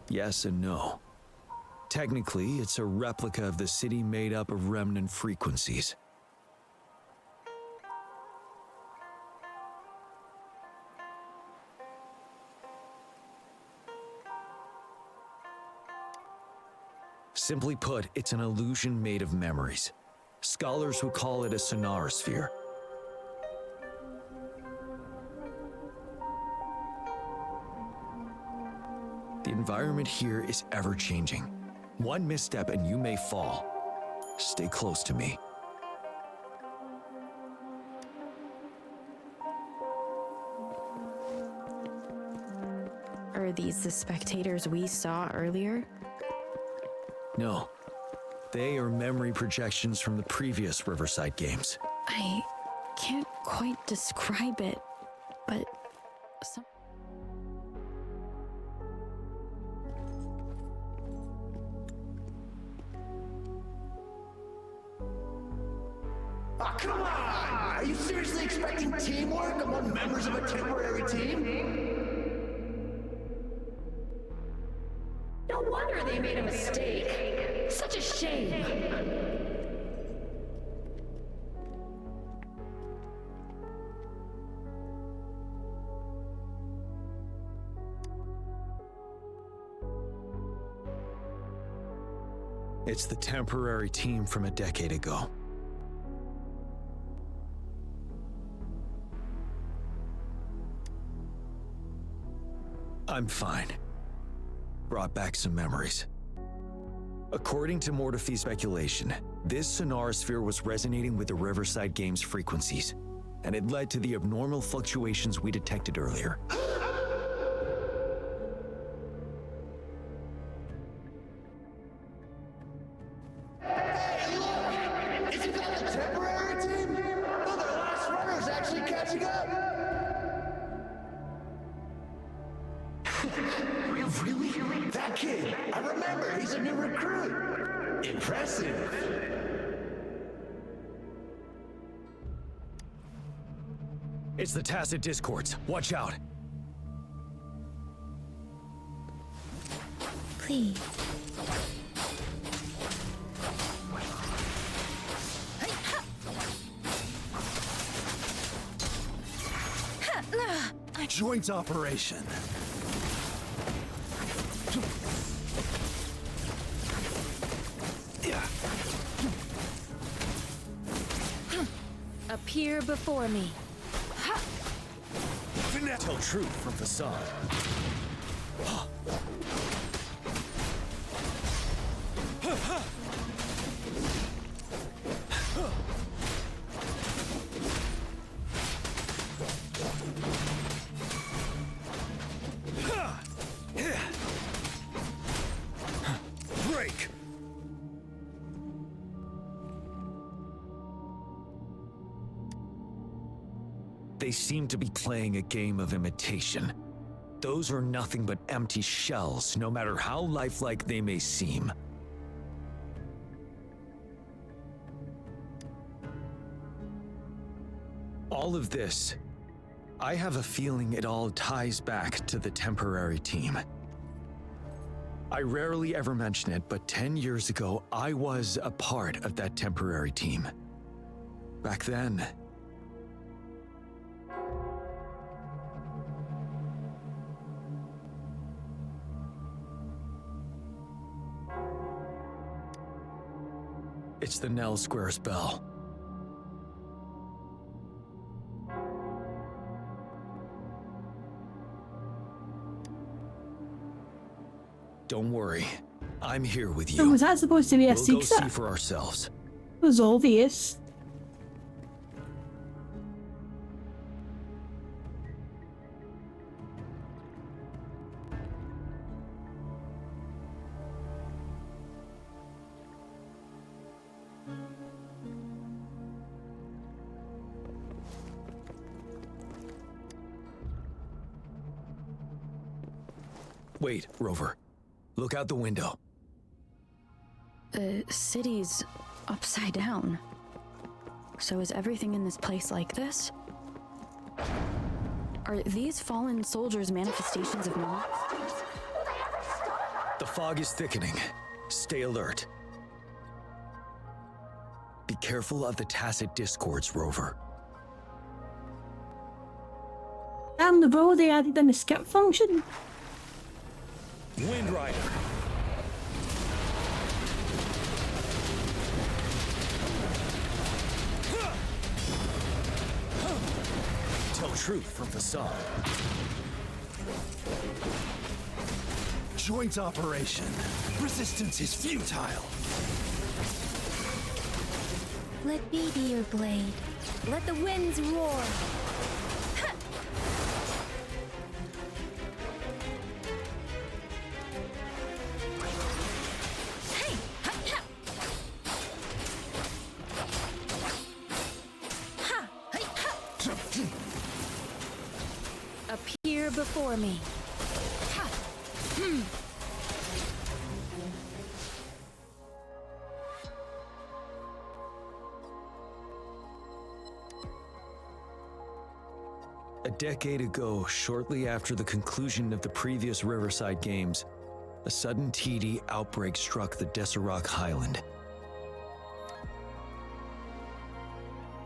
Yes and no. Technically, it's a replica of the city made up of remnant frequencies. Simply put, it's an illusion made of memories. Scholars would call it a sonorosphere. The environment here is ever-changing. One misstep and you may fall. Stay close to me. Are these the spectators we saw earlier? No. They are memory projections from the previous Riverside games. I can't quite describe it, but Oh, come on! Are you seriously expecting teamwork among members of a temporary team? No wonder they made a mistake. Such a shame. It's the temporary team from a decade ago. I'm fine. Brought back some memories. According to Mortefi's speculation, this sonorosphere was resonating with the Riverside Games frequencies, and it led to the abnormal fluctuations we detected earlier. Hey, look! Isn't that the temporary team? Oh, their last runner's actually catching up! Really? That kid! I remember, he's a new recruit! Impressive! It's the tacit discords. Watch out. please. Joint operation. Appear before me. Tell truth from facade. Break! They seem to be playing a game of imitation. Those are nothing but empty shells, no matter how lifelike they may seem. All of this, I have a feeling it all ties back to the temporary team. I rarely ever mention it, but 10 years ago, I was a part of that temporary team. Back then, it's the Nell Squares bell. Don't worry, I'm here with you. Oh, was that supposed to be a We'll go secret? see for ourselves. It was obvious. Wait, Rover. Look out the window. The city's upside down. So is everything in this place like this? Are these fallen soldiers manifestations of memory? Will they ever stop? fog is thickening. Stay alert. Be careful of the tacit discords, Rover. Down the road, they added an escape function. Wind Rider. Tell truth from facade. Joint operation. Resistance is futile. Let me be your blade. Let the winds roar. Appear before me. A decade ago, shortly after the conclusion of the previous Riverside Games, a sudden TD outbreak struck the Deserac Highland.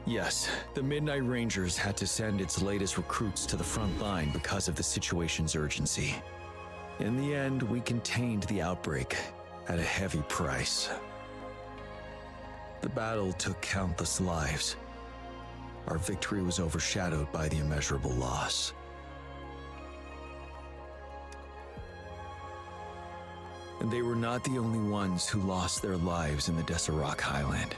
Yes, the Midnight Rangers had to send its latest recruits to the front line because of the situation's urgency. In the end, we contained the outbreak at a heavy price. The battle took countless lives. Our victory was overshadowed by the immeasurable loss. And they were not the only ones who lost their lives in the Deserac Highland.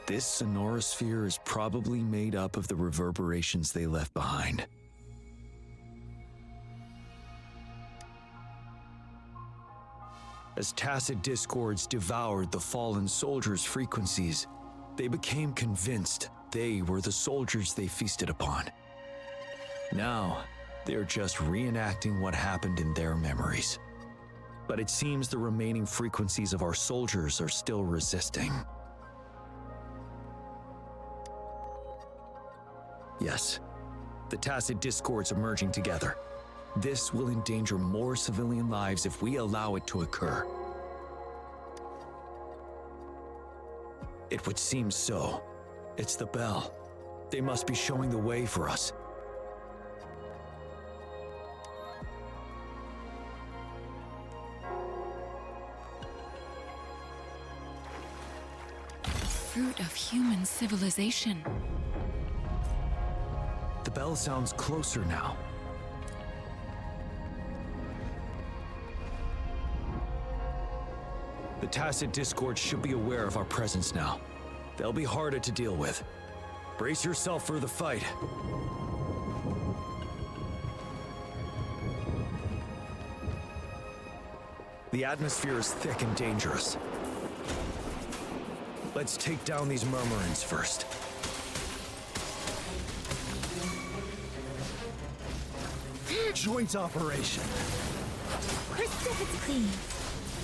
This sonorosphere is probably made up of the reverberations they left behind. As tacit discords devoured the fallen soldiers' frequencies, they became convinced they were the soldiers they feasted upon. Now, they're just reenacting what happened in their memories. But it seems the remaining frequencies of our soldiers are still resisting. Yes, the tacit discords are merging together. This will endanger more civilian lives if we allow it to occur. It would seem so. It's the bell. They must be showing the way for us. Fruit of human civilization. The bell sounds closer now. The tacit discord should be aware of our presence now. They'll be harder to deal with. Brace yourself for the fight. The atmosphere is thick and dangerous. Let's take down these murmurings first. Joint operation. Precipitately.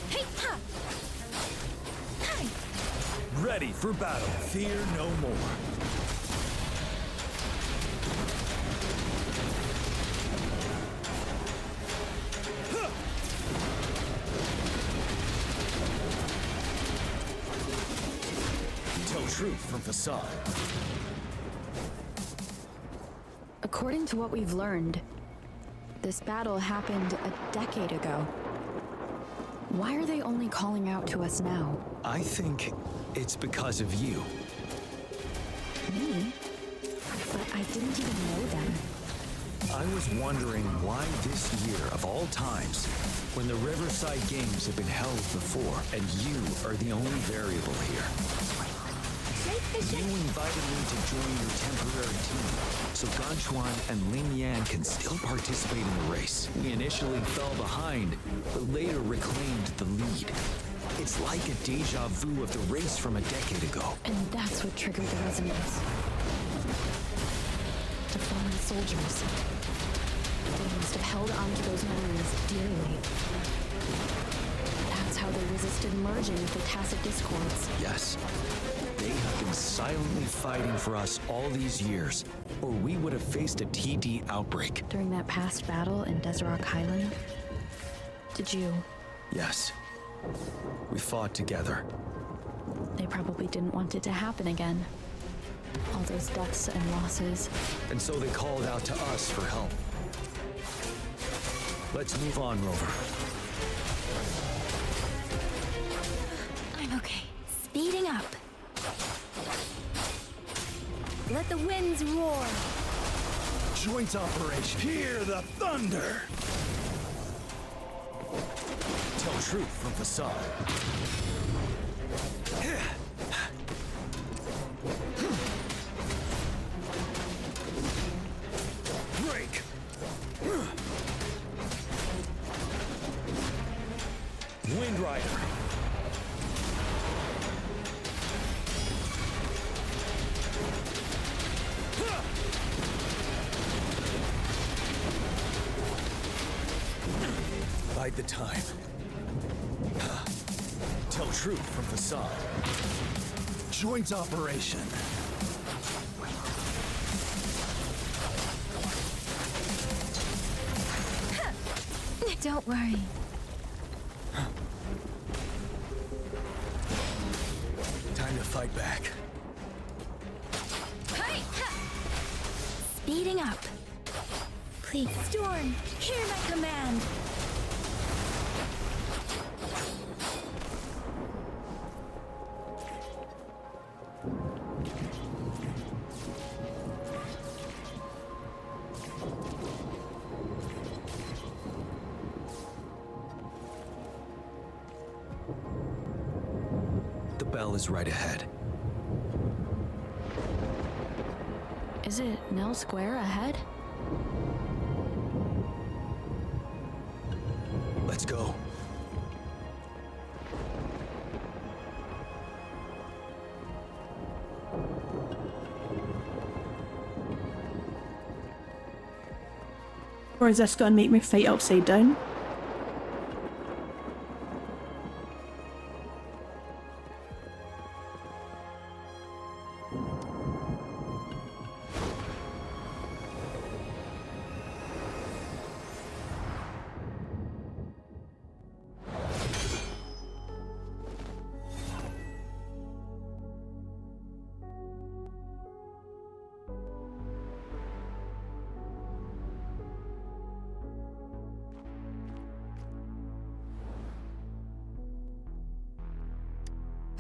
Hey, ha! Hi! Ready for battle. Fear no more. Tell truth from facade. According to what we've learned, this battle happened a decade ago. Why are they only calling out to us now? I think it's because of you. Me? But I didn't even know them. I was wondering why this year, of all times, when the Riverside Games have been held before, and you are the only variable here. You invited me to join your temporary team, so Ganchuan and Lin Yan can still participate in the race. We initially fell behind, but later reclaimed the lead. It's like a deja vu of the race from a decade ago. And that's what triggered the resonance. The fallen soldiers. They must have held on to those memories dearly. That's how they resisted merging with the tacit discords. Yes. They have been silently fighting for us all these years, or we would have faced a TD outbreak. During that past battle in Deserac Highland, Did you? Yes. We fought together. They probably didn't want it to happen again. All those deaths and losses. And so they called out to us for help. Let's move on, Rover. I'm okay. Speeding up. Let the winds roar. Joint operation. Hear the thunder. Tell truth from facade. Break. Wind Rider. Bide the time. Tell truth from facade. Joint operation. Don't worry. Time to fight back. Hey! Speeding up. Please, Storm, hear my command. The bell is right ahead. Is it Nell Square ahead? Let's go. Or is this gonna make me fight upside down?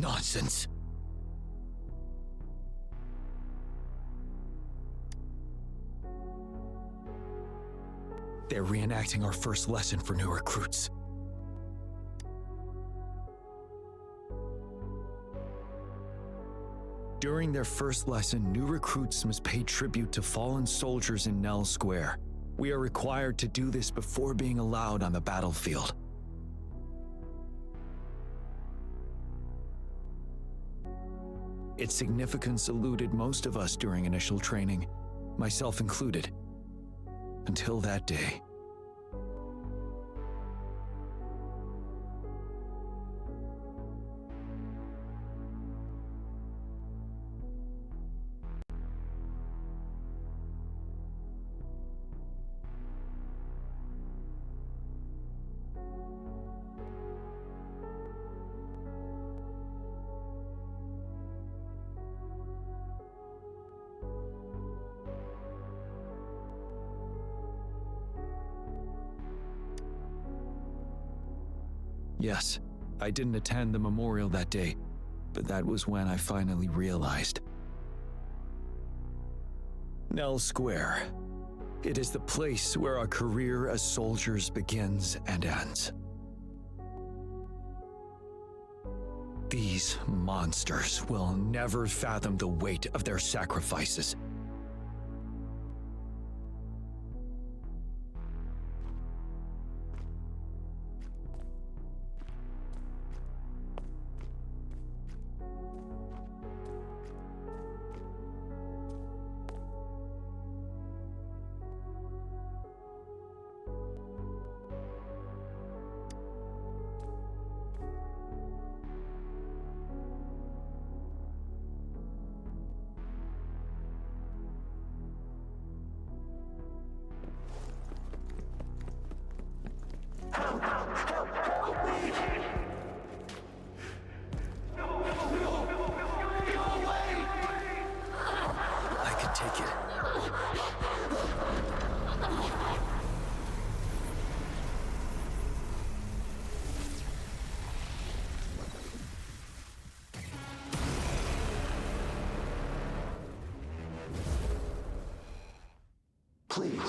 Nonsense. They're reenacting our first lesson for new recruits. During their first lesson, new recruits must pay tribute to fallen soldiers in Nell Square. We are required to do this before being allowed on the battlefield. Its significance eluded most of us during initial training, myself included, until that day. Yes, I didn't attend the memorial that day, but that was when I finally realized. Nell Square. It is the place where our career as soldiers begins and ends. These monsters will never fathom the weight of their sacrifices.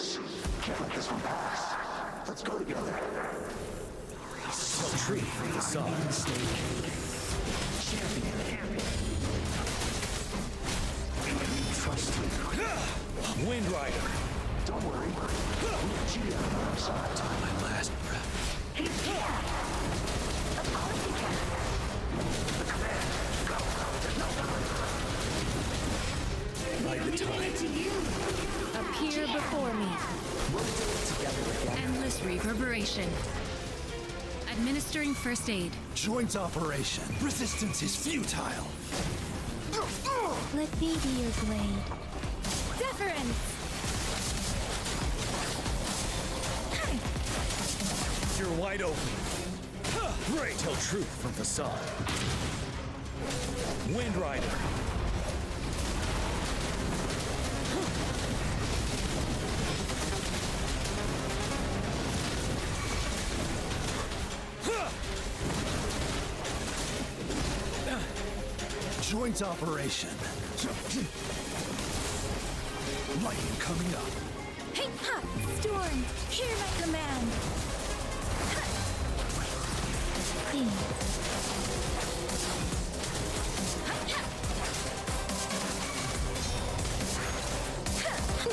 Please, can't let this one pass. Let's go together. Tell truth from facade. Trust you. Wind Rider. Don't worry. We have Jiyan on our side. My last breath. Light the time. Appear before me. Endless reverberation. Administering first aid. Joint operation. Resistance is futile. Let me be your blade. Deference! You're wide open. Right. Tell truth from facade. Wind Rider. Joint operation. Lightning coming up. Hey, ha! Storm, hear my command! Ha! Clean. Ha, ha! Ha!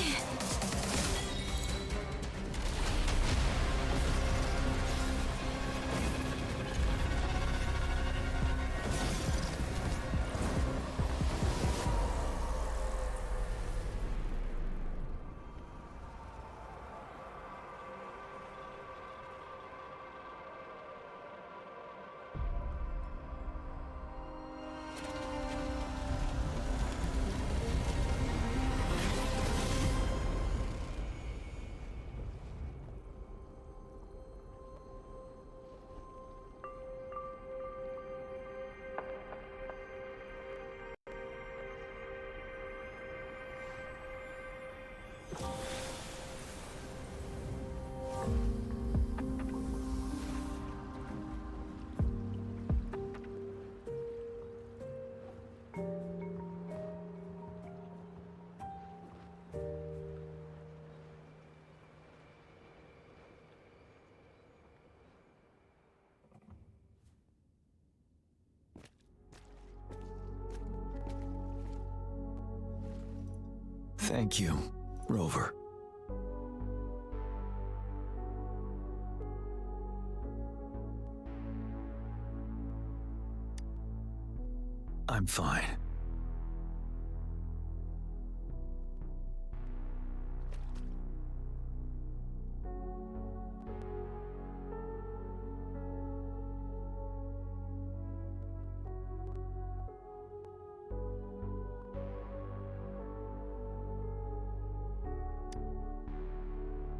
Thank you, Rover. I'm fine.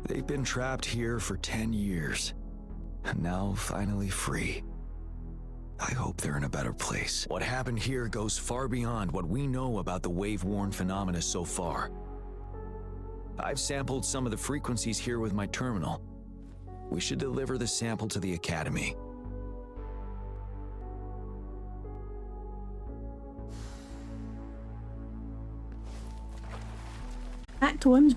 They've been trapped here for 10 years, and now finally free. I hope they're in a better place. What happened here goes far beyond what we know about the wave-worn phenomena so far. I've sampled some of the frequencies here with my terminal. We should deliver the sample to the Academy. Act 1's been